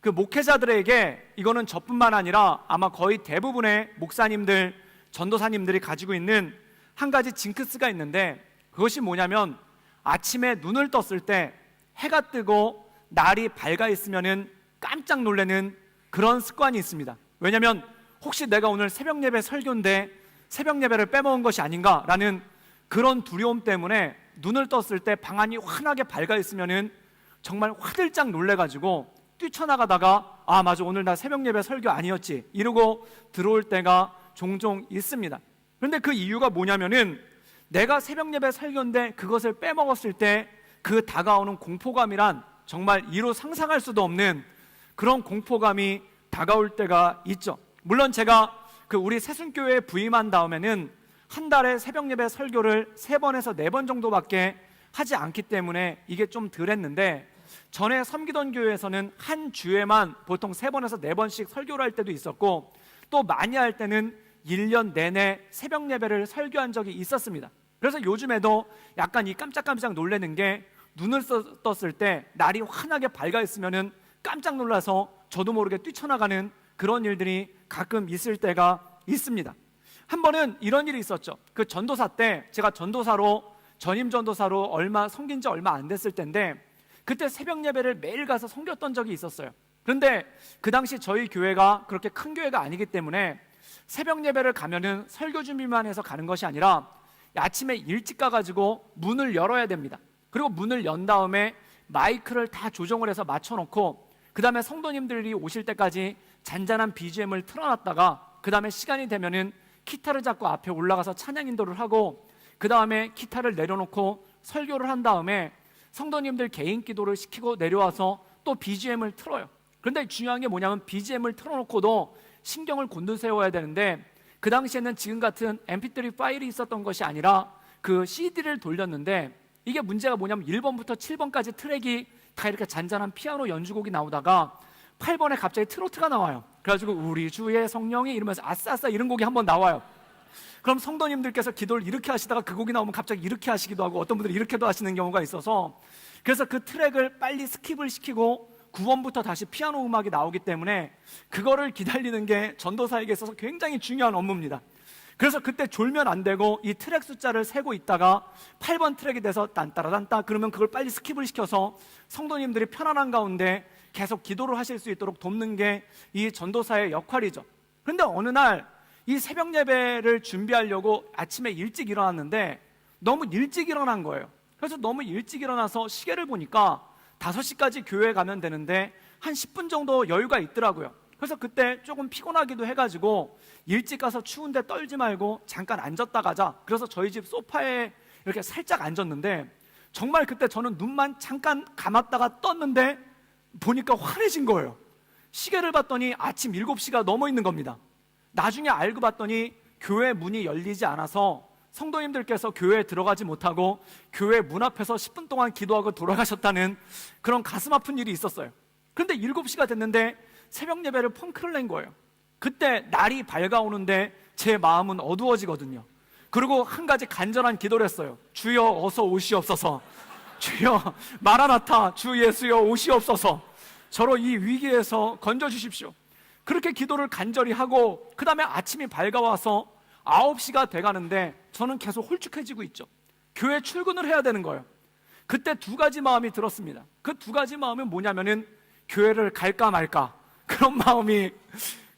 그 목회자들에게 이거는 저뿐만 아니라 아마 거의 대부분의 목사님들, 전도사님들이 가지고 있는 한 가지 징크스가 있는데, 그것이 뭐냐면 아침에 눈을 떴을 때 해가 뜨고 날이 밝아 있으면은 깜짝 놀라는 그런 습관이 있습니다. 왜냐하면 혹시 내가 오늘 새벽 예배 설교인데 새벽 예배를 빼먹은 것이 아닌가라는 그런 두려움 때문에 눈을 떴을 때 방안이 환하게 밝아 있으면은 정말 화들짝 놀래가지고 뛰쳐나가다가 아 맞아, 오늘 나 새벽 예배 설교 아니었지 이러고 들어올 때가 종종 있습니다. 그런데 그 이유가 뭐냐면은 내가 새벽 예배 설교인데 그것을 빼먹었을 때 그 다가오는 공포감이란 정말 이루 상상할 수도 없는 그런 공포감이 다가올 때가 있죠. 물론 제가 우리 새순교회에 부임한 다음에는 한 달에 새벽 예배 설교를 3번에서 4번 정도밖에 하지 않기 때문에 이게 좀 덜 했는데, 전에 섬기던 교회에서는 한 주에만 보통 3번에서 4번씩 설교를 할 때도 있었고, 또 많이 할 때는 1년 내내 새벽 예배를 설교한 적이 있었습니다. 그래서 요즘에도 약간 이 깜짝깜짝 놀라는 게, 눈을 떴을 때 날이 환하게 밝아 있으면은 깜짝 놀라서 저도 모르게 뛰쳐나가는 그런 일들이 가끔 있을 때가 있습니다. 한 번은 이런 일이 있었죠. 그 전도사 때 제가 전임 전도사로 섬긴 지 얼마 안 됐을 때인데, 그때 새벽 예배를 매일 가서 섬겼던 적이 있었어요. 그런데 그 당시 저희 교회가 그렇게 큰 교회가 아니기 때문에 새벽 예배를 가면은 설교 준비만 해서 가는 것이 아니라 아침에 일찍 가가지고 문을 열어야 됩니다. 그리고 문을 연 다음에 마이크를 다 조정을 해서 맞춰놓고, 그 다음에 성도님들이 오실 때까지 잔잔한 BGM을 틀어놨다가 그 다음에 시간이 되면은 기타를 잡고 앞에 올라가서 찬양 인도를 하고, 그 다음에 기타를 내려놓고 설교를 한 다음에 성도님들 개인 기도를 시키고 내려와서 또 BGM을 틀어요. 그런데 중요한 게 뭐냐면 BGM을 틀어놓고도 신경을 곤두세워야 되는데, 그 당시에는 지금 같은 mp3 파일이 있었던 것이 아니라 그 CD를 돌렸는데, 이게 문제가 뭐냐면 1번부터 7번까지 트랙이 다 이렇게 잔잔한 피아노 연주곡이 나오다가 8번에 갑자기 트로트가 나와요. 그래가지고 우리 주의 성령이 이러면서 아싸아싸 이런 곡이 한번 나와요. 그럼 성도님들께서 기도를 이렇게 하시다가 그 곡이 나오면 갑자기 이렇게 하시기도 하고, 어떤 분들은 이렇게도 하시는 경우가 있어서, 그래서 그 트랙을 빨리 스킵을 시키고 9번부터 다시 피아노 음악이 나오기 때문에 그거를 기다리는 게 전도사에게 있어서 굉장히 중요한 업무입니다. 그래서 그때 졸면 안 되고 이 트랙 숫자를 세고 있다가 8번 트랙이 돼서 딴따라단따 그러면 그걸 빨리 스킵을 시켜서 성도님들이 편안한 가운데 계속 기도를 하실 수 있도록 돕는 게 이 전도사의 역할이죠. 그런데 어느 날 이 새벽 예배를 준비하려고 아침에 일찍 일어났는데 너무 일찍 일어난 거예요. 그래서 너무 일찍 일어나서 시계를 보니까 5시까지 교회에 가면 되는데 한 10분 정도 여유가 있더라고요. 그래서 그때 조금 피곤하기도 해가지고 일찍 가서 추운데 떨지 말고 잠깐 앉았다 가자. 그래서 저희 집 소파에 이렇게 살짝 앉았는데, 정말 그때 저는 눈만 잠깐 감았다가 떴는데 보니까 환해진 거예요. 시계를 봤더니 아침 7시가 넘어 있는 겁니다. 나중에 알고 봤더니 교회 문이 열리지 않아서 성도님들께서 교회에 들어가지 못하고 교회 문 앞에서 10분 동안 기도하고 돌아가셨다는 그런 가슴 아픈 일이 있었어요. 그런데 7시가 됐는데 새벽 예배를 펑크를 낸 거예요. 그때 날이 밝아오는데 제 마음은 어두워지거든요. 그리고 한 가지 간절한 기도를 했어요. 주여 어서 오시옵소서. 주여 마라나타, 주 예수여 오시옵소서. 저로 이 위기에서 건져주십시오. 그렇게 기도를 간절히 하고, 그 다음에 아침이 밝아와서 9시가 돼가는데 저는 계속 홀쭉해지고 있죠. 교회 출근을 해야 되는 거예요. 그때 2가지 마음이 들었습니다. 그 2가지 마음은 뭐냐면은 교회를 갈까 말까, 그런 마음이.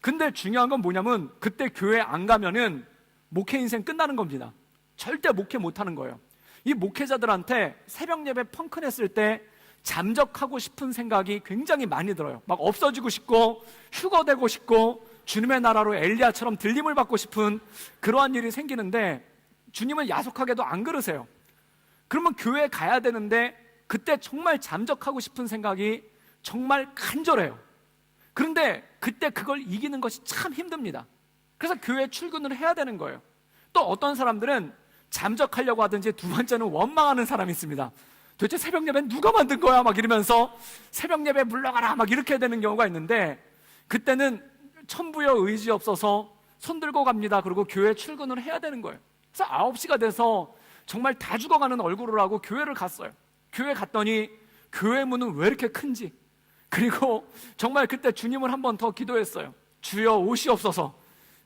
근데 중요한 건 뭐냐면 그때 교회 안 가면은 목회 인생 끝나는 겁니다. 절대 목회 못하는 거예요. 이 목회자들한테 새벽 예배 펑크 냈을 때 잠적하고 싶은 생각이 굉장히 많이 들어요. 막 없어지고 싶고 휴거되고 싶고 주님의 나라로 엘리야처럼 들림을 받고 싶은 그러한 일이 생기는데, 주님은 야속하게도 안 그러세요. 그러면 교회에 가야 되는데 그때 정말 잠적하고 싶은 생각이 정말 간절해요. 그런데 그때 그걸 이기는 것이 참 힘듭니다. 그래서 교회 출근을 해야 되는 거예요. 또 어떤 사람들은 잠적하려고 하든지, 2번째는 원망하는 사람이 있습니다. 도대체 새벽 예배는 누가 만든 거야? 막 이러면서 새벽 예배 물러가라 막 이렇게 되는 경우가 있는데, 그때는 천부여 의지 없어서 손 들고 갑니다. 그리고 교회 출근을 해야 되는 거예요. 그래서 9시가 돼서 정말 다 죽어가는 얼굴을 하고 교회를 갔어요. 교회 갔더니 교회 문은 왜 이렇게 큰지, 그리고 정말 그때 주님을 한 번 더 기도했어요. 주여 오시옵소서.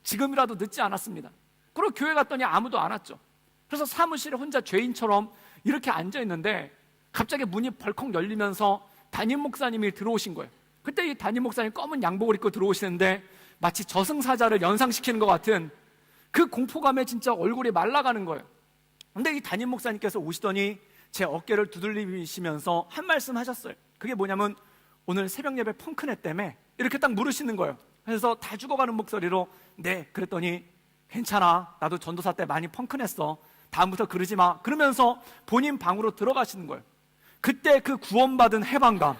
지금이라도 늦지 않았습니다. 그리고 교회 갔더니 아무도 안 왔죠. 그래서 사무실에 혼자 죄인처럼 이렇게 앉아있는데 갑자기 문이 벌컥 열리면서 담임 목사님이 들어오신 거예요. 그때 이 담임 목사님 검은 양복을 입고 들어오시는데 마치 저승사자를 연상시키는 것 같은 그 공포감에 진짜 얼굴이 말라가는 거예요. 근데 이 담임 목사님께서 오시더니 제 어깨를 두들리시면서 한 말씀 하셨어요. 그게 뭐냐면 오늘 새벽 예배 펑크냈다며 이렇게 딱 물으시는 거예요. 그래서 다 죽어가는 목소리로 네 그랬더니 괜찮아 나도 전도사 때 많이 펑크냈어 다음부터 그러지 마 그러면서 본인 방으로 들어가시는 거예요. 그때 그 구원받은 해방감,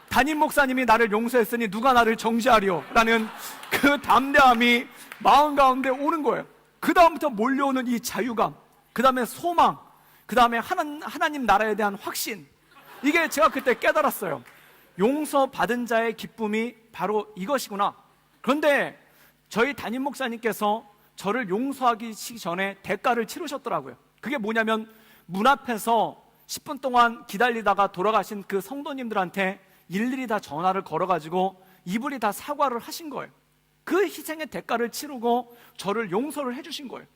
담임 목사님이 나를 용서했으니 누가 나를 정죄하리요 라는 그 담대함이 마음 가운데 오는 거예요. 그 다음부터 몰려오는 이 자유감, 그 다음에 소망, 그 다음에 하나님 나라에 대한 확신, 이게 제가 그때 깨달았어요. 용서받은 자의 기쁨이 바로 이것이구나. 그런데 저희 담임 목사님께서 저를 용서하기 전에 대가를 치르셨더라고요. 그게 뭐냐면 문 앞에서 10분 동안 기다리다가 돌아가신 그 성도님들한테 일일이 다 전화를 걸어가지고 이분이 다 사과를 하신 거예요. 그 희생의 대가를 치르고 저를 용서를 해주신 거예요.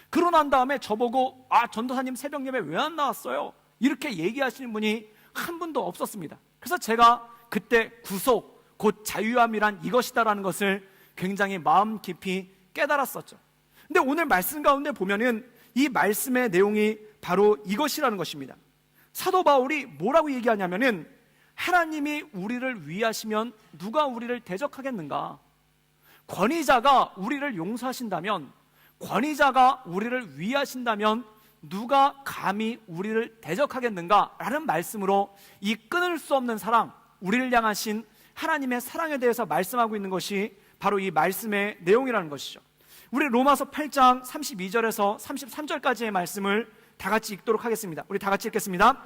그러고 난 다음에 저보고 아 전도사님 새벽 예배 왜 안 나왔어요? 이렇게 얘기하시는 분이 한 분도 없었습니다. 그래서 제가 그때 구속 곧 자유함이란 이것이다라는 것을 굉장히 마음 깊이 깨달았었죠. 근데 오늘 말씀 가운데 보면은 이 말씀의 내용이 바로 이것이라는 것입니다. 사도 바울이 뭐라고 얘기하냐면은 하나님이 우리를 위하시면 누가 우리를 대적하겠는가? 권위자가 우리를 용서하신다면, 권위자가 우리를 위하신다면 누가 감히 우리를 대적하겠는가? 라는 말씀으로 이 끊을 수 없는 사랑, 우리를 향하신 하나님의 사랑에 대해서 말씀하고 있는 것이 바로 이 말씀의 내용이라는 것이죠. 우리 로마서 8장 32절에서 33절까지의 말씀을 다 같이 읽도록 하겠습니다. 우리 다 같이 읽겠습니다.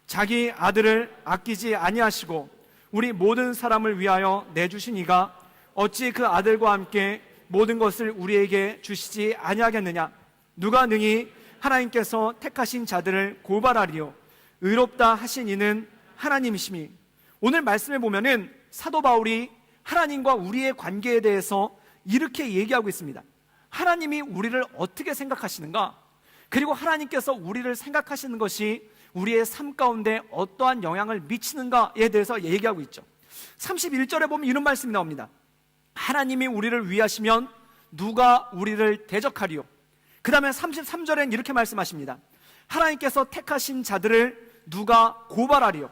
자기 아들을 아끼지 아니하시고 우리 모든 사람을 위하여 내주신 이가 어찌 그 아들과 함께 모든 것을 우리에게 주시지 아니하겠느냐? 누가 능히 하나님께서 택하신 자들을 고발하리요? 의롭다 하신 이는 하나님이심이. 오늘 말씀에 보면은 사도 바울이 하나님과 우리의 관계에 대해서 이렇게 얘기하고 있습니다. 하나님이 우리를 어떻게 생각하시는가? 그리고 하나님께서 우리를 생각하시는 것이 우리의 삶 가운데 어떠한 영향을 미치는가에 대해서 얘기하고 있죠. 31절에 보면 이런 말씀이 나옵니다. 하나님이 우리를 위하시면 누가 우리를 대적하리요? 그 다음에 33절엔 이렇게 말씀하십니다. 하나님께서 택하신 자들을 누가 고발하리요?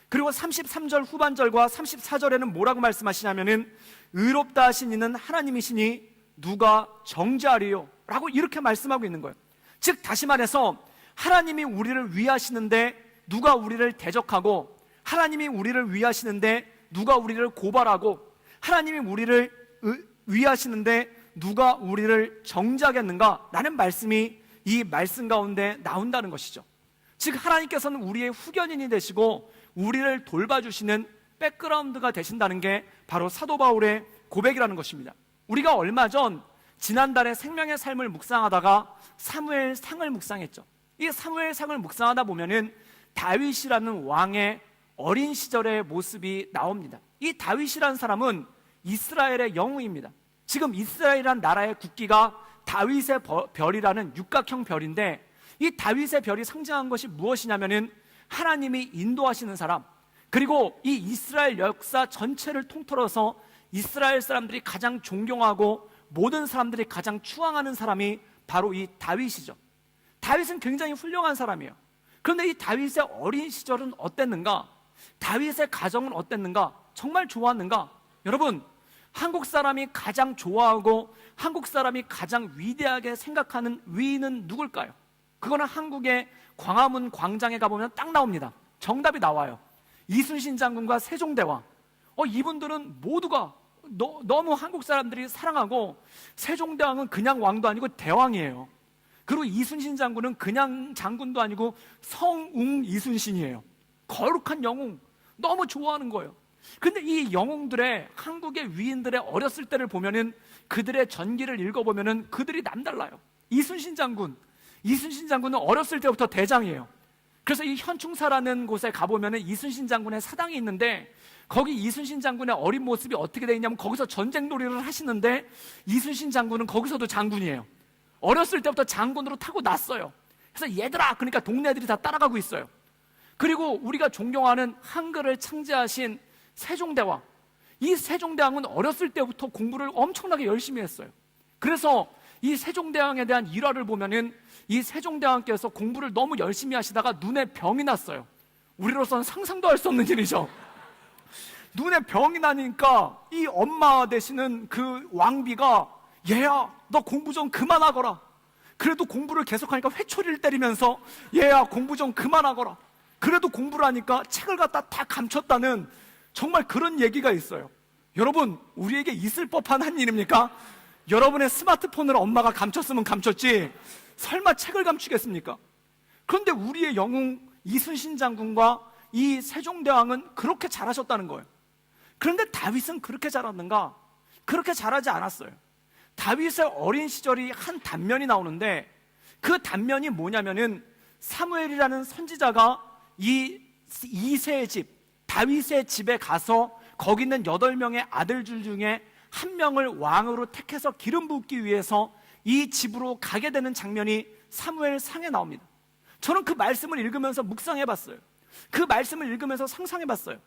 그리고 33절 후반절과 34절에는 뭐라고 말씀하시냐면은 의롭다 하신 이는 하나님이시니 누가 정죄하리요? 라고 이렇게 말씀하고 있는 거예요. 즉 다시 말해서 하나님이 우리를 위하시는데 누가 우리를 대적하고, 하나님이 우리를 위하시는데 누가 우리를 고발하고, 하나님이 우리를 위하시는데 누가 우리를 정죄하겠는가? 라는 말씀이 이 말씀 가운데 나온다는 것이죠. 즉 하나님께서는 우리의 후견인이 되시고 우리를 돌봐주시는 백그라운드가 되신다는 게 바로 사도 바울의 고백이라는 것입니다. 우리가 얼마 전 지난달에 생명의 삶을 묵상하다가 사무엘상을 묵상했죠. 이 사무엘상을 묵상하다 보면은 다윗이라는 왕의 어린 시절의 모습이 나옵니다. 이 다윗이라는 사람은 이스라엘의 영웅입니다. 지금 이스라엘이라는 나라의 국기가 다윗의 별이라는 육각형 별인데, 이 다윗의 별이 상징한 것이 무엇이냐면은 하나님이 인도하시는 사람, 그리고 이 이스라엘 역사 전체를 통틀어서 이스라엘 사람들이 가장 존경하고 모든 사람들이 가장 추앙하는 사람이 바로 이 다윗이죠. 다윗은 굉장히 훌륭한 사람이에요. 그런데 이 다윗의 어린 시절은 어땠는가? 다윗의 가정은 어땠는가? 정말 좋았는가? 여러분, 한국 사람이 가장 좋아하고 한국 사람이 가장 위대하게 생각하는 위인은 누굴까요? 그거는 한국의 광화문 광장에 가보면 딱 나옵니다. 정답이 나와요. 이순신 장군과 세종대왕. 이분들은 모두가 너무 한국 사람들이 사랑하고, 세종대왕은 그냥 왕도 아니고 대왕이에요. 그리고 이순신 장군은 그냥 장군도 아니고 성웅 이순신이에요. 거룩한 영웅, 너무 좋아하는 거예요. 근데 이 영웅들의, 한국의 위인들의 어렸을 때를 보면은, 그들의 전기를 읽어보면은 그들이 남달라요. 이순신 장군은 어렸을 때부터 대장이에요. 그래서 이 현충사라는 곳에 가보면은 이순신 장군의 사당이 있는데, 거기 이순신 장군의 어린 모습이 어떻게 되어 있냐면 거기서 전쟁놀이를 하시는데 이순신 장군은 거기서도 장군이에요. 어렸을 때부터 장군으로 타고 났어요. 그래서 얘들아, 그러니까 동네 애들이 다 따라가고 있어요. 그리고 우리가 존경하는 한글을 창제하신 세종대왕, 이 세종대왕은 어렸을 때부터 공부를 엄청나게 열심히 했어요. 그래서 이 세종대왕에 대한 일화를 보면은 이 세종대왕께서 공부를 너무 열심히 하시다가 눈에 병이 났어요. 우리로서는 상상도 할 수 없는 일이죠. 눈에 병이 나니까 이 엄마 되시는 그 왕비가 얘야, 너 공부 좀 그만하거라. 그래도 공부를 계속하니까 회초리를 때리면서 얘야, 공부 좀 그만하거라. 그래도 공부를 하니까 책을 갖다 다 감췄다는 정말 그런 얘기가 있어요. 여러분, 우리에게 있을 법한 한 일입니까? 여러분의 스마트폰을 엄마가 감췄으면 감췄지 설마 책을 감추겠습니까? 그런데 우리의 영웅 이순신 장군과 이 세종대왕은 그렇게 잘하셨다는 거예요. 그런데 다윗은 그렇게 잘하는가? 그렇게 잘하지 않았어요. 다윗의 어린 시절이 한 단면이 나오는데 그 단면이 뭐냐면은 사무엘이라는 선지자가 이 이새의 집, 다윗의 집에 가서 거기 있는 8명의 아들들 중에 한 명을 왕으로 택해서 기름 붓기 위해서 이 집으로 가게 되는 장면이 사무엘상에 나옵니다. 저는 그 말씀을 읽으면서 묵상해봤어요. 그 말씀을 읽으면서 상상해봤어요.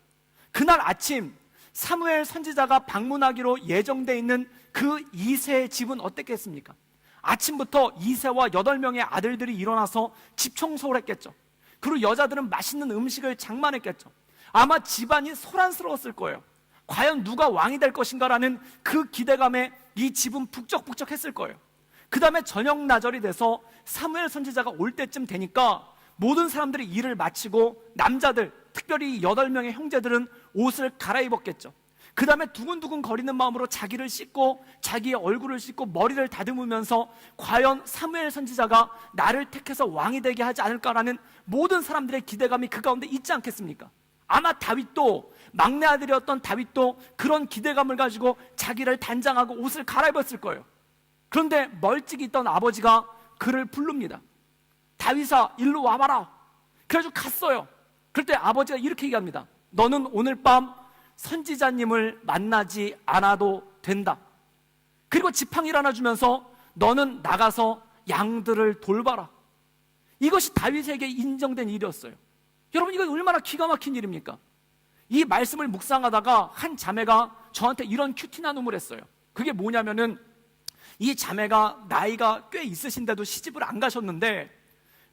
그날 아침 사무엘 선지자가 방문하기로 예정되어 있는 그 이새의 집은 어땠겠습니까? 아침부터 이새와 8명의 아들들이 일어나서 집 청소를 했겠죠. 그리고 여자들은 맛있는 음식을 장만했겠죠. 아마 집안이 소란스러웠을 거예요. 과연 누가 왕이 될 것인가라는 그 기대감에 이 집은 북적북적했을 거예요. 그 다음에 저녁 나절이 돼서 사무엘 선지자가 올 때쯤 되니까 모든 사람들이 일을 마치고 남자들, 특별히 8명의 형제들은 옷을 갈아입었겠죠. 그 다음에 두근두근 거리는 마음으로 자기를 씻고 자기의 얼굴을 씻고 머리를 다듬으면서 과연 사무엘 선지자가 나를 택해서 왕이 되게 하지 않을까라는 모든 사람들의 기대감이 그 가운데 있지 않겠습니까? 아마 다윗도, 막내 아들이었던 다윗도 그런 기대감을 가지고 자기를 단장하고 옷을 갈아입었을 거예요. 그런데 멀찍이 있던 아버지가 그를 부릅니다. 다윗아, 일로 와봐라. 그래가지고 갔어요. 그럴 때 아버지가 이렇게 얘기합니다. 너는 오늘 밤 선지자님을 만나지 않아도 된다. 그리고 지팡이를 하나 주면서 너는 나가서 양들을 돌봐라. 이것이 다윗에게 인정된 일이었어요. 여러분, 이거 얼마나 기가 막힌 일입니까? 이 말씀을 묵상하다가 한 자매가 저한테 이런 큐티 나눔을 했어요. 그게 뭐냐면은 이 자매가 나이가 꽤 있으신데도 시집을 안 가셨는데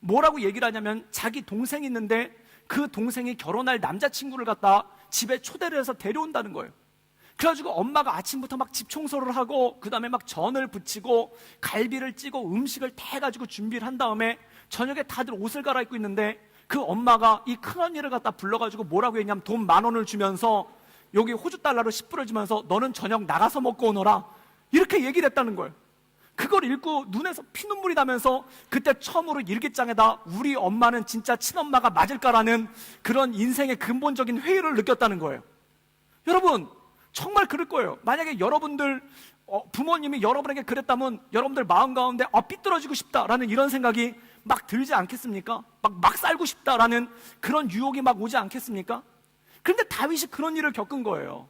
뭐라고 얘기를 하냐면 자기 동생이 있는데 그 동생이 결혼할 남자친구를 갖다 집에 초대를 해서 데려온다는 거예요. 그래가지고 엄마가 아침부터 막 집 청소를 하고 그 다음에 막 전을 부치고 갈비를 찌고 음식을 다 해가지고 준비를 한 다음에 저녁에 다들 옷을 갈아입고 있는데 그 엄마가 이 큰언니를 갖다 불러가지고 뭐라고 했냐면 돈 10,000원을 주면서 여기 호주 달러로 10불을 주면서 너는 저녁 나가서 먹고 오너라, 이렇게 얘기를 했다는 거예요. 그걸 읽고 눈에서 피눈물이 나면서 그때 처음으로 일기장에다 우리 엄마는 진짜 친엄마가 맞을까라는 그런 인생의 근본적인 회의를 느꼈다는 거예요. 여러분, 정말 그럴 거예요. 만약에 여러분들 부모님이 여러분에게 그랬다면 여러분들 마음 가운데 삐뚤어지고 싶다라는 이런 생각이 막 들지 않겠습니까? 막 살고 싶다라는 그런 유혹이 막 오지 않겠습니까? 그런데 다윗이 그런 일을 겪은 거예요.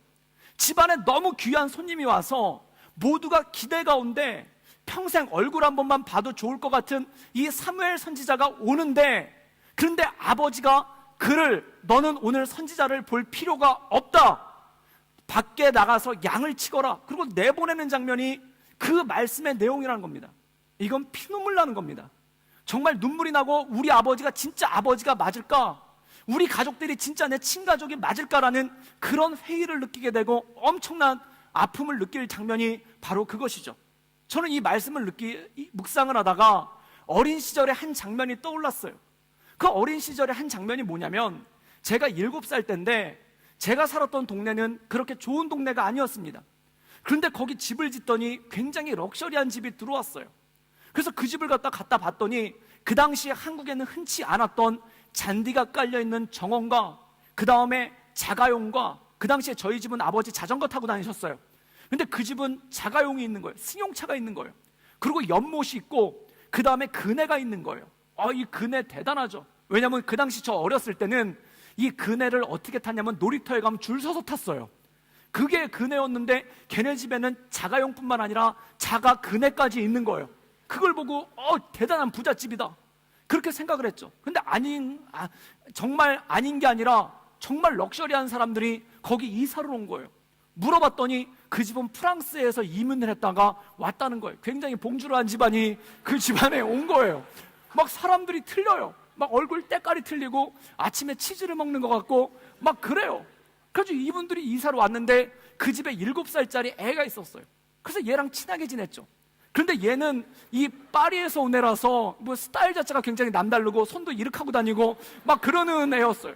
집안에 너무 귀한 손님이 와서 모두가 기대 가운데 평생 얼굴 한 번만 봐도 좋을 것 같은 이 사무엘 선지자가 오는데, 그런데 아버지가 그를 너는 오늘 선지자를 볼 필요가 없다, 밖에 나가서 양을 치거라, 그리고 내보내는 장면이 그 말씀의 내용이라는 겁니다. 이건 피눈물 나는 겁니다. 정말 눈물이 나고 우리 아버지가 진짜 아버지가 맞을까, 우리 가족들이 진짜 내 친가족이 맞을까라는 그런 회의를 느끼게 되고 엄청난 아픔을 느낄 장면이 바로 그것이죠. 저는 이 말씀을 묵상을 하다가 어린 시절의 한 장면이 떠올랐어요. 그 어린 시절의 한 장면이 뭐냐면 제가 7살 때인데 제가 살았던 동네는 그렇게 좋은 동네가 아니었습니다. 그런데 거기 집을 짓더니 굉장히 럭셔리한 집이 들어왔어요. 그래서 그 집을 갖다 봤더니 그 당시에 한국에는 흔치 않았던 잔디가 깔려있는 정원과 그 다음에 자가용과, 그 당시에 저희 집은 아버지 자전거 타고 다니셨어요. 근데 그 집은 자가용이 있는 거예요. 승용차가 있는 거예요. 그리고 연못이 있고 그 다음에 그네가 있는 거예요. 이 그네 대단하죠. 왜냐하면 그 당시 저 어렸을 때는 이 그네를 어떻게 탔냐면 놀이터에 가면 줄 서서 탔어요. 그게 그네였는데 걔네 집에는 자가용뿐만 아니라 자가 그네까지 있는 거예요. 그걸 보고 대단한 부잣집이다 그렇게 생각을 했죠. 근데 정말 아닌 게 아니라 정말 럭셔리한 사람들이 거기 이사를 온 거예요. 물어봤더니 그 집은 프랑스에서 이민을 했다가 왔다는 거예요. 굉장히 봉주르한 집안이 그 집안에 온 거예요. 막 사람들이 틀려요. 막 얼굴 때깔이 틀리고 아침에 치즈를 먹는 것 같고 막 그래요. 그래서 이분들이 이사를 왔는데 그 집에 7살짜리 애가 있었어요. 그래서 얘랑 친하게 지냈죠. 그런데 얘는 이 파리에서 온 애라서 뭐 스타일 자체가 굉장히 남다르고 손도 이렇게 하고 다니고 막 그러는 애였어요.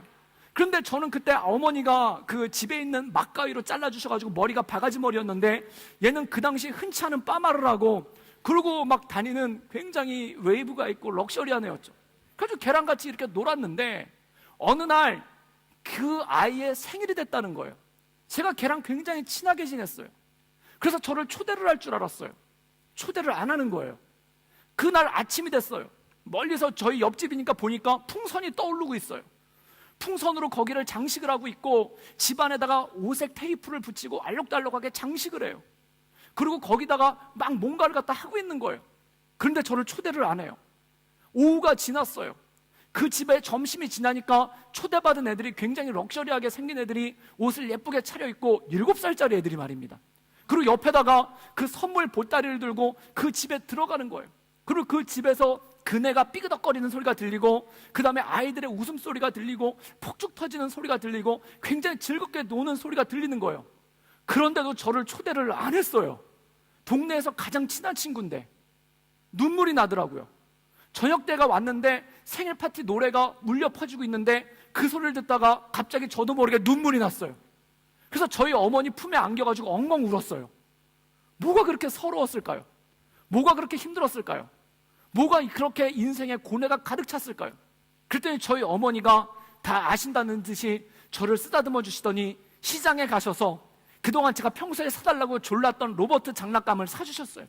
그런데 저는 그때 어머니가 그 집에 있는 막가위로 잘라주셔가지고 머리가 바가지 머리였는데 얘는 그 당시 흔치 않은 빠마를 하고 그러고 막 다니는 굉장히 웨이브가 있고 럭셔리한 애였죠. 그래서 걔랑 같이 이렇게 놀았는데 어느 날 그 아이의 생일이 됐다는 거예요. 제가 걔랑 굉장히 친하게 지냈어요. 그래서 저를 초대를 할 줄 알았어요. 초대를 안 하는 거예요. 그날 아침이 됐어요. 멀리서 저희 옆집이니까 보니까 풍선이 떠오르고 있어요. 풍선으로 거기를 장식을 하고 있고 집안에다가 오색 테이프를 붙이고 알록달록하게 장식을 해요. 그리고 거기다가 막 뭔가를 갖다 하고 있는 거예요. 그런데 저를 초대를 안 해요. 오후가 지났어요. 그 집에 점심이 지나니까 초대받은 애들이 굉장히 럭셔리하게 생긴 애들이 옷을 예쁘게 차려입고 7살짜리 애들이 말입니다. 그리고 옆에다가 그 선물 보따리를 들고 그 집에 들어가는 거예요. 그리고 그 집에서 그네가 삐그덕거리는 소리가 들리고 그 다음에 아이들의 웃음소리가 들리고 폭죽 터지는 소리가 들리고 굉장히 즐겁게 노는 소리가 들리는 거예요. 그런데도 저를 초대를 안 했어요. 동네에서 가장 친한 친구인데 눈물이 나더라고요. 저녁 때가 왔는데 생일 파티 노래가 울려 퍼지고 있는데 그 소리를 듣다가 갑자기 저도 모르게 눈물이 났어요. 그래서 저희 어머니 품에 안겨가지고 엉엉 울었어요. 뭐가 그렇게 서러웠을까요? 뭐가 그렇게 힘들었을까요? 뭐가 그렇게 인생에 고뇌가 가득 찼을까요? 그랬더니 저희 어머니가 다 아신다는 듯이 저를 쓰다듬어 주시더니 시장에 가셔서 그동안 제가 평소에 사달라고 졸랐던 로버트 장난감을 사주셨어요.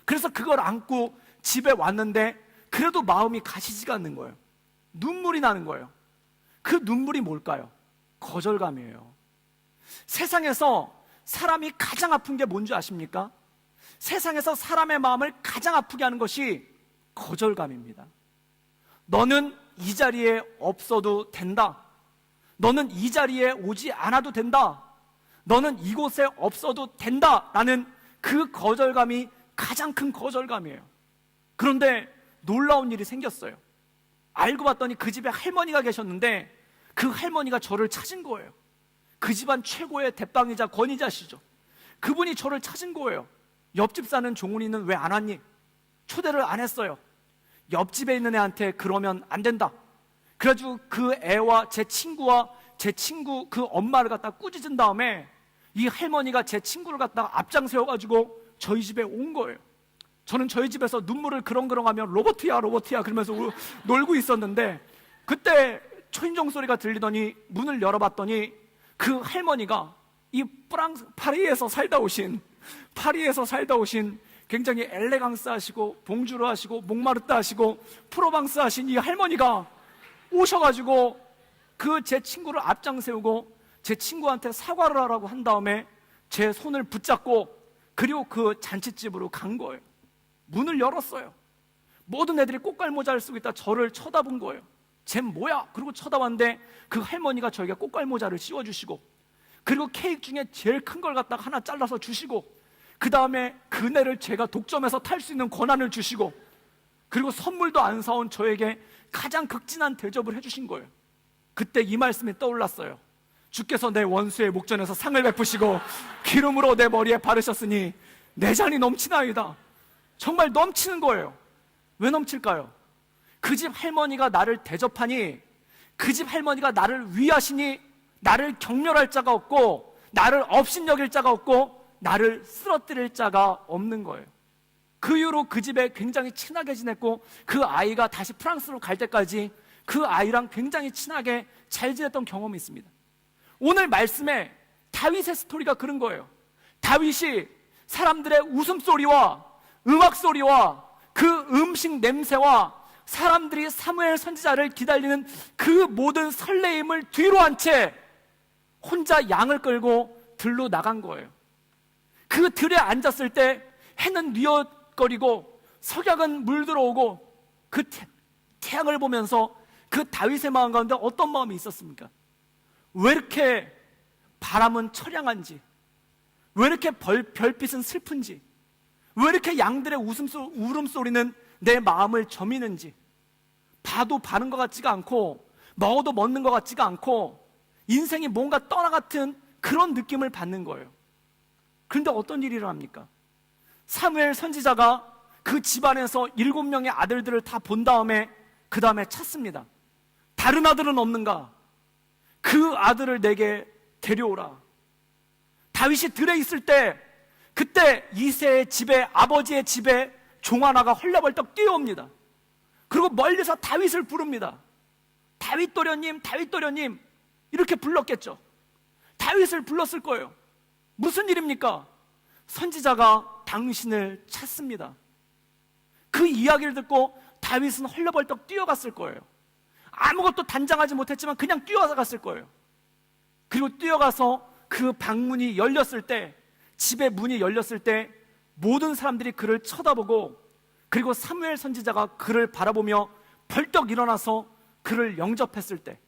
그래서 그걸 안고 집에 왔는데 그래도 마음이 가시지가 않는 거예요. 눈물이 나는 거예요. 그 눈물이 뭘까요? 거절감이에요. 세상에서 사람이 가장 아픈 게 뭔지 아십니까? 세상에서 사람의 마음을 가장 아프게 하는 것이 거절감입니다. 너는 이 자리에 없어도 된다. 너는 이 자리에 오지 않아도 된다. 너는 이곳에 없어도 된다. 라는 그 거절감이 가장 큰 거절감이에요. 그런데 놀라운 일이 생겼어요. 알고 봤더니 그 집에 할머니가 계셨는데 그 할머니가 저를 찾은 거예요. 그 집안 최고의 대빵이자 권위자시죠. 그분이 저를 찾은 거예요. 옆집 사는 종훈이는 왜 안 왔니? 초대를 안 했어요. 옆집에 있는 애한테 그러면 안 된다. 그래가지고 그 애와 제 친구와 제 친구 그 엄마를 갖다 꾸짖은 다음에 이 할머니가 제 친구를 갖다가 앞장 세워가지고 저희 집에 온 거예요. 저는 저희 집에서 눈물을 그렁그렁하며 로버트야 그러면서 놀고 있었는데 그때 초인종 소리가 들리더니 문을 열어봤더니 그 할머니가 이 파리에서 살다 오신 굉장히 엘레강스 하시고 봉주르 하시고 몽마르트 하시고 프로방스 하신 이 할머니가 오셔가지고 그 제 친구를 앞장 세우고 제 친구한테 사과를 하라고 한 다음에 제 손을 붙잡고 그리고 그 잔칫집으로 간 거예요. 문을 열었어요. 모든 애들이 꽃갈모자를 쓰고 있다 저를 쳐다본 거예요. 쟨 뭐야? 그리고 쳐다봤는데 그 할머니가 저에게 꽃갈모자를 씌워주시고 그리고 케이크 중에 제일 큰 걸 갖다가 하나 잘라서 주시고 그 다음에 그네를 제가 독점해서 탈 수 있는 권한을 주시고 그리고 선물도 안 사온 저에게 가장 극진한 대접을 해주신 거예요. 그때 이 말씀이 떠올랐어요. 주께서 내 원수의 목전에서 상을 베푸시고 기름으로 내 머리에 바르셨으니 내 잔이 넘치나이다. 정말 넘치는 거예요. 왜 넘칠까요? 그 집 할머니가 나를 대접하니 그 집 할머니가 나를 위하시니 나를 경멸할 자가 없고 나를 업신여길 자가 없고 나를 쓰러뜨릴 자가 없는 거예요. 그 이후로 그 집에 굉장히 친하게 지냈고 그 아이가 다시 프랑스로 갈 때까지 그 아이랑 굉장히 친하게 잘 지냈던 경험이 있습니다. 오늘 말씀에 다윗의 스토리가 그런 거예요. 다윗이 사람들의 웃음소리와 음악소리와 그 음식 냄새와 사람들이 사무엘 선지자를 기다리는 그 모든 설레임을 뒤로 한 채 혼자 양을 끌고 들로 나간 거예요. 그 들에 앉았을 때 해는 뉘어거리고 석양은 물들어오고 그 태양을 보면서 그 다윗의 마음 가운데 어떤 마음이 있었습니까? 왜 이렇게 바람은 처량한지, 왜 이렇게 별빛은 슬픈지, 왜 이렇게 양들의 울음소리는 내 마음을 저미는지, 봐도 바른 것 같지가 않고 먹어도 먹는 것 같지가 않고 인생이 뭔가 떠나같은 그런 느낌을 받는 거예요. 그런데 어떤 일이 일어납니까? 사무엘 선지자가 그 집안에서 7명의 아들들을 다 본 다음에 그 다음에 찾습니다. 다른 아들은 없는가? 그 아들을 내게 데려오라. 다윗이 들에 있을 때 그때 이새의 집에, 아버지의 집에 종 하나가 헐레벌떡 뛰어옵니다. 그리고 멀리서 다윗을 부릅니다. 다윗 도련님, 다윗 도련님, 이렇게 불렀겠죠. 다윗을 불렀을 거예요. 무슨 일입니까? 선지자가 당신을 찾습니다. 그 이야기를 듣고 다윗은 헐레벌떡 뛰어갔을 거예요. 아무것도 단장하지 못했지만 그냥 뛰어갔을 거예요. 그리고 뛰어가서 그 방문이 열렸을 때, 집의 문이 열렸을 때 모든 사람들이 그를 쳐다보고, 그리고 사무엘 선지자가 그를 바라보며 벌떡 일어나서 그를 영접했을 때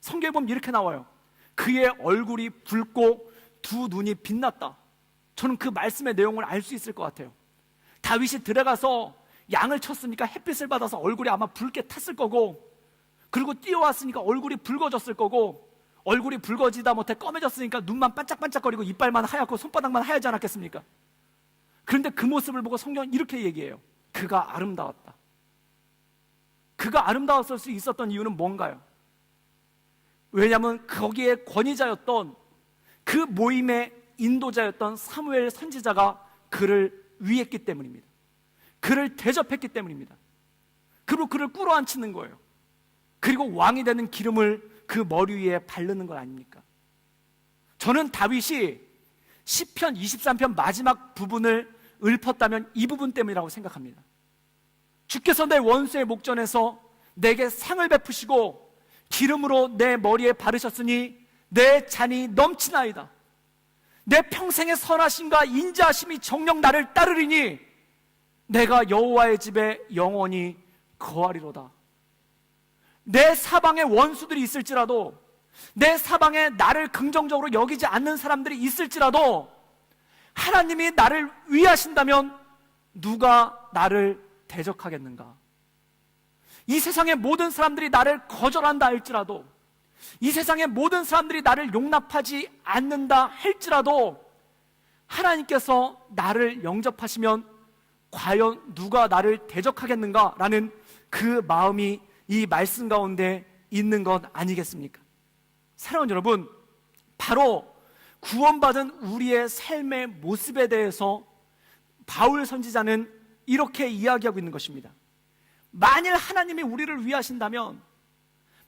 성경에 보면 이렇게 나와요. 그의 얼굴이 붉고 두 눈이 빛났다. 저는 그 말씀의 내용을 알 수 있을 것 같아요. 다윗이 들어가서 양을 쳤으니까 햇빛을 받아서 얼굴이 아마 붉게 탔을 거고, 그리고 뛰어왔으니까 얼굴이 붉어졌을 거고, 얼굴이 붉어지다 못해 검해졌으니까 눈만 반짝반짝거리고 이빨만 하얗고 손바닥만 하얗지 않았겠습니까? 그런데 그 모습을 보고 성경은 이렇게 얘기해요. 그가 아름다웠다. 그가 아름다웠을 수 있었던 이유는 뭔가요? 왜냐하면 거기에 권위자였던, 그 모임의 인도자였던 사무엘 선지자가 그를 위했기 때문입니다. 그를 대접했기 때문입니다. 그리고 그를 꿇어앉히는 거예요. 그리고 왕이 되는 기름을 그 머리 위에 바르는 것 아닙니까? 저는 다윗이 시편 23편 마지막 부분을 읊었다면 이 부분 때문이라고 생각합니다. 주께서 내 원수의 목전에서 내게 상을 베푸시고 기름으로 내 머리에 바르셨으니 내 잔이 넘치나이다. 내 평생의 선하심과 인자하심이 정녕 나를 따르리니 내가 여호와의 집에 영원히 거하리로다. 내 사방에 원수들이 있을지라도, 내 사방에 나를 긍정적으로 여기지 않는 사람들이 있을지라도 하나님이 나를 위하신다면 누가 나를 대적하겠는가? 이 세상의 모든 사람들이 나를 거절한다 할지라도, 이 세상의 모든 사람들이 나를 용납하지 않는다 할지라도 하나님께서 나를 영접하시면 과연 누가 나를 대적하겠는가? 라는 그 마음이 이 말씀 가운데 있는 것 아니겠습니까? 사랑하는 여러분, 바로 구원받은 우리의 삶의 모습에 대해서 바울 선지자는 이렇게 이야기하고 있는 것입니다. 만일 하나님이 우리를 위하신다면,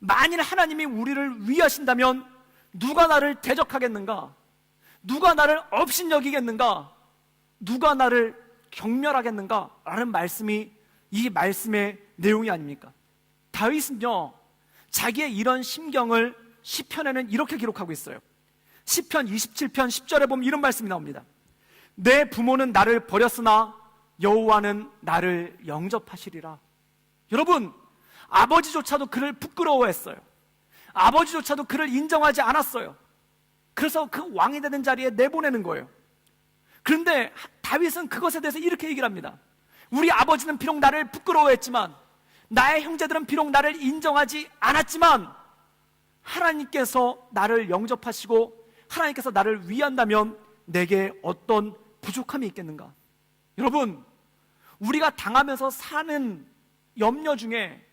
만일 하나님이 우리를 위하신다면 누가 나를 대적하겠는가? 누가 나를 업신여기겠는가? 누가 나를 경멸하겠는가? 라는 말씀이 이 말씀의 내용이 아닙니까? 다윗은요, 자기의 이런 심경을 시편에는 이렇게 기록하고 있어요. 시편 27편 10절에 보면 이런 말씀이 나옵니다. 내 부모는 나를 버렸으나 여호와는 나를 영접하시리라. 여러분, 아버지조차도 그를 부끄러워했어요. 아버지조차도 그를 인정하지 않았어요. 그래서 그 왕이 되는 자리에 내보내는 거예요. 그런데 다윗은 그것에 대해서 이렇게 얘기를 합니다. 우리 아버지는 비록 나를 부끄러워했지만, 나의 형제들은 비록 나를 인정하지 않았지만 하나님께서 나를 영접하시고 하나님께서 나를 위한다면 내게 어떤 부족함이 있겠는가? 여러분, 우리가 당하면서 사는 염려 중에,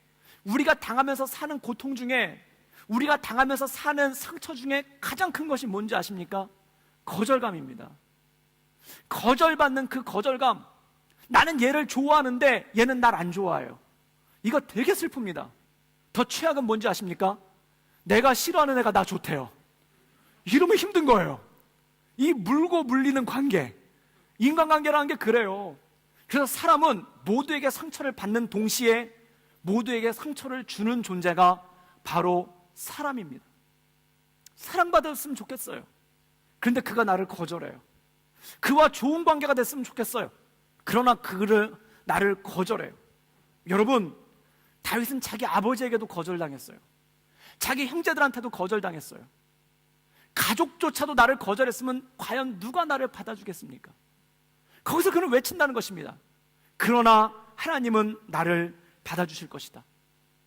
우리가 당하면서 사는 고통 중에, 우리가 당하면서 사는 상처 중에 가장 큰 것이 뭔지 아십니까? 거절감입니다. 거절받는 그 거절감. 나는 얘를 좋아하는데 얘는 날 안 좋아해요. 이거 되게 슬픕니다. 더 최악은 뭔지 아십니까? 내가 싫어하는 애가 나 좋대요. 이러면 힘든 거예요. 이 물고 물리는 관계, 인간관계라는 게 그래요. 그래서 사람은 모두에게 상처를 받는 동시에 모두에게 상처를 주는 존재가 바로 사람입니다. 사랑받았으면 좋겠어요. 그런데 그가 나를 거절해요. 그와 좋은 관계가 됐으면 좋겠어요. 그러나 나를 거절해요. 여러분, 다윗은 자기 아버지에게도 거절당했어요. 자기 형제들한테도 거절당했어요. 가족조차도 나를 거절했으면 과연 누가 나를 받아주겠습니까? 거기서 그는 외친다는 것입니다. 그러나 하나님은 나를 받아주실 것이다.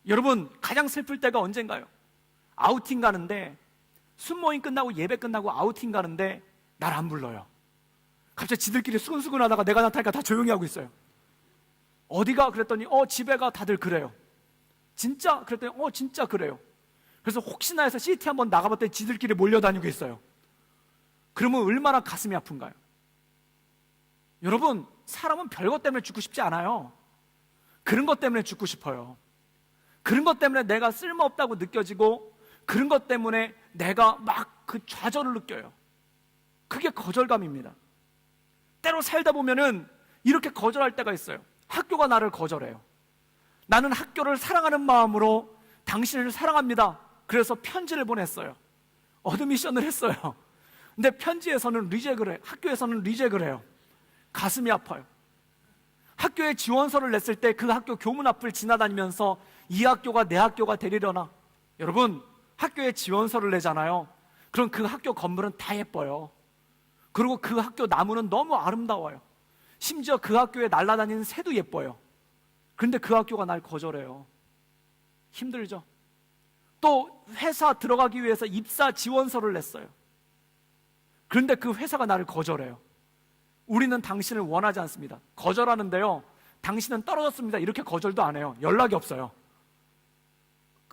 여러분, 가장 슬플 때가 언젠가요? 아우팅 가는데, 순모임 끝나고 예배 끝나고 아우팅 가는데 날 안 불러요. 갑자기 지들끼리 수근수근 하다가 내가 나타나니까 다 조용히 하고 있어요. 어디가? 그랬더니 집에 가. 다들 그래요. 진짜? 그랬더니 진짜 그래요. 그래서 혹시나 해서 CT 한번 나가봤더니 지들끼리 몰려다니고 있어요. 그러면 얼마나 가슴이 아픈가요? 여러분, 사람은 별것 때문에 죽고 싶지 않아요. 그런 것 때문에 죽고 싶어요. 그런 것 때문에 내가 쓸모없다고 느껴지고, 그런 것 때문에 내가 막 그 좌절을 느껴요. 그게 거절감입니다. 때로 살다 보면은 이렇게 거절할 때가 있어요. 학교가 나를 거절해요. 나는 학교를 사랑하는 마음으로 당신을 사랑합니다. 그래서 편지를 보냈어요. 어드미션을 했어요. 근데 편지에서는 리젝을 해요. 학교에서는 리젝을 해요. 가슴이 아파요. 학교에 지원서를 냈을 때 그 학교 교문 앞을 지나다니면서 이 학교가 내 학교가 되리려나. 여러분, 학교에 지원서를 내잖아요. 그럼 그 학교 건물은 다 예뻐요. 그리고 그 학교 나무는 너무 아름다워요. 심지어 그 학교에 날아다니는 새도 예뻐요. 그런데 그 학교가 날 거절해요. 힘들죠? 또 회사 들어가기 위해서 입사 지원서를 냈어요. 그런데 그 회사가 나를 거절해요. 우리는 당신을 원하지 않습니다. 거절하는데요, 당신은 떨어졌습니다. 이렇게 거절도 안 해요. 연락이 없어요.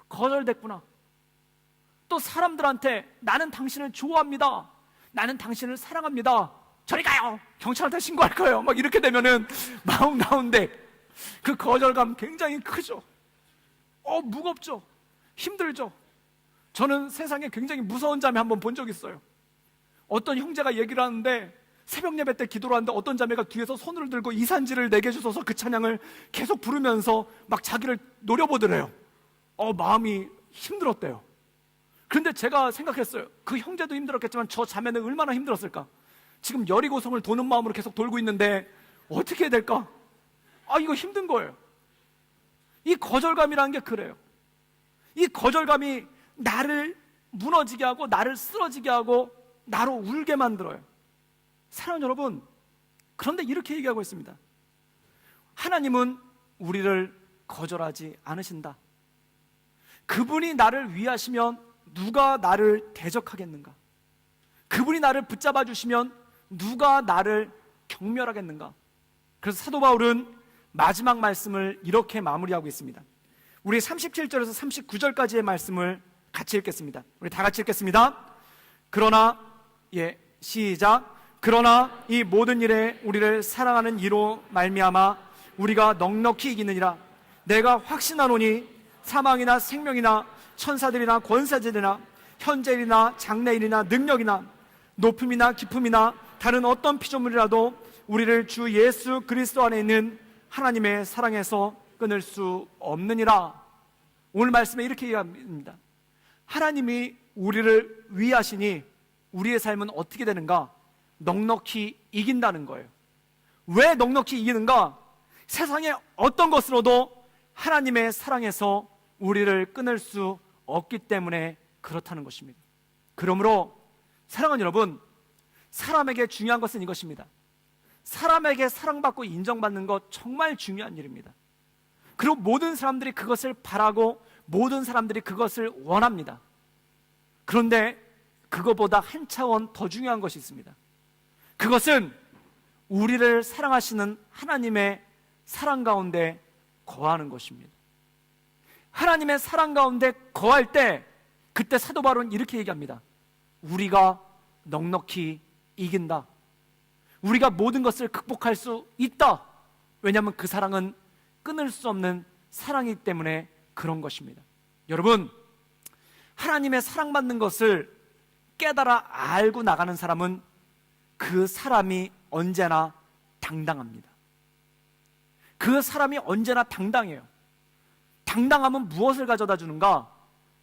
거절됐구나. 또 사람들한테 나는 당신을 좋아합니다. 나는 당신을 사랑합니다. 저리 가요. 경찰한테 신고할 거예요. 막 이렇게 되면은 마음 가운데 그 거절감 굉장히 크죠. 무겁죠. 힘들죠. 저는 세상에 굉장히 무서운 자매 한번 본 적 있어요. 어떤 형제가 얘기를 하는데, 새벽 예배 때 기도를 하는데 어떤 자매가 뒤에서 손을 들고 이산지를 내게 주셔서 그 찬양을 계속 부르면서 막 자기를 노려보더래요. 마음이 힘들었대요. 그런데 제가 생각했어요. 그 형제도 힘들었겠지만 저 자매는 얼마나 힘들었을까? 지금 여리고성을 도는 마음으로 계속 돌고 있는데 어떻게 해야 될까? 이거 힘든 거예요. 이 거절감이라는 게 그래요. 이 거절감이 나를 무너지게 하고, 나를 쓰러지게 하고, 나로 울게 만들어요. 사랑하는 여러분, 그런데 이렇게 얘기하고 있습니다. 하나님은 우리를 거절하지 않으신다. 그분이 나를 위하시면 누가 나를 대적하겠는가? 그분이 나를 붙잡아 주시면 누가 나를 경멸하겠는가? 그래서 사도 바울은 마지막 말씀을 이렇게 마무리하고 있습니다. 우리 37절에서 39절까지의 말씀을 같이 읽겠습니다. 우리 다 같이 읽겠습니다. 그러나 시작. 그러나 이 모든 일에 우리를 사랑하는 이로 말미암아 우리가 넉넉히 이기느니라. 내가 확신하노니 사망이나 생명이나 천사들이나 권세들이나 현재일이나 장래일이나 능력이나 높음이나 깊음이나 다른 어떤 피조물이라도 우리를 주 예수 그리스도 안에 있는 하나님의 사랑에서 끊을 수 없느니라. 오늘 말씀에 이렇게 얘기합니다. 하나님이 우리를 위하시니 우리의 삶은 어떻게 되는가? 넉넉히 이긴다는 거예요. 왜 넉넉히 이기는가? 세상의 어떤 것으로도 하나님의 사랑에서 우리를 끊을 수 없기 때문에 그렇다는 것입니다. 그러므로 사랑하는 여러분, 사람에게 중요한 것은 이것입니다. 사람에게 사랑받고 인정받는 것 정말 중요한 일입니다. 그리고 모든 사람들이 그것을 바라고 모든 사람들이 그것을 원합니다. 그런데 그것보다 한 차원 더 중요한 것이 있습니다. 그것은 우리를 사랑하시는 하나님의 사랑 가운데 거하는 것입니다. 하나님의 사랑 가운데 거할 때 그때 사도 바울은 이렇게 얘기합니다. 우리가 넉넉히 이긴다. 우리가 모든 것을 극복할 수 있다. 왜냐하면 그 사랑은 끊을 수 없는 사랑이기 때문에 그런 것입니다. 여러분, 하나님의 사랑받는 것을 깨달아 알고 나가는 사람은 그 사람이 언제나 당당합니다. 그 사람이 언제나 당당해요. 당당함은 무엇을 가져다 주는가?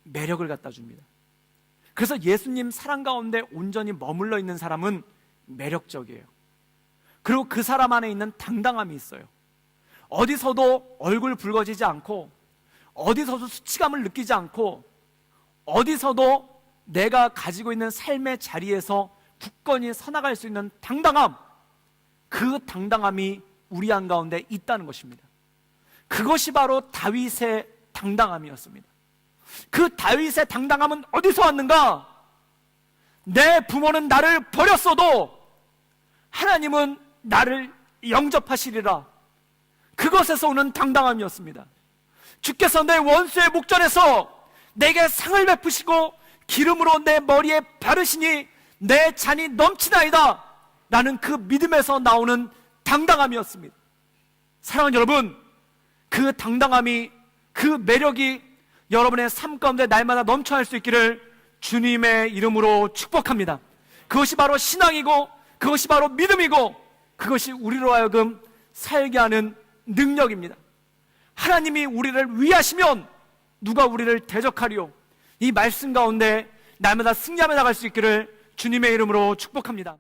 매력을 갖다 줍니다. 그래서 예수님 사랑 가운데 온전히 머물러 있는 사람은 매력적이에요. 그리고 그 사람 안에 있는 당당함이 있어요. 어디서도 얼굴 붉어지지 않고, 어디서도 수치감을 느끼지 않고, 어디서도 내가 가지고 있는 삶의 자리에서 굳건히 서나갈 수 있는 당당함, 그 당당함이 우리 한가운데 있다는 것입니다. 그것이 바로 다윗의 당당함이었습니다. 그 다윗의 당당함은 어디서 왔는가? 내 부모는 나를 버렸어도 하나님은 나를 영접하시리라. 그것에서 오는 당당함이었습니다. 주께서 내 원수의 목전에서 내게 상을 베푸시고 기름으로 내 머리에 바르시니 내 잔이 넘치나이다 라는 그 믿음에서 나오는 당당함이었습니다. 사랑하는 여러분, 그 당당함이, 그 매력이 여러분의 삶 가운데 날마다 넘쳐날 수 있기를 주님의 이름으로 축복합니다. 그것이 바로 신앙이고, 그것이 바로 믿음이고, 그것이 우리로 하여금 살게 하는 능력입니다. 하나님이 우리를 위하시면 누가 우리를 대적하리요? 이 말씀 가운데 날마다 승리하며 나갈 수 있기를 주님의 이름으로 축복합니다.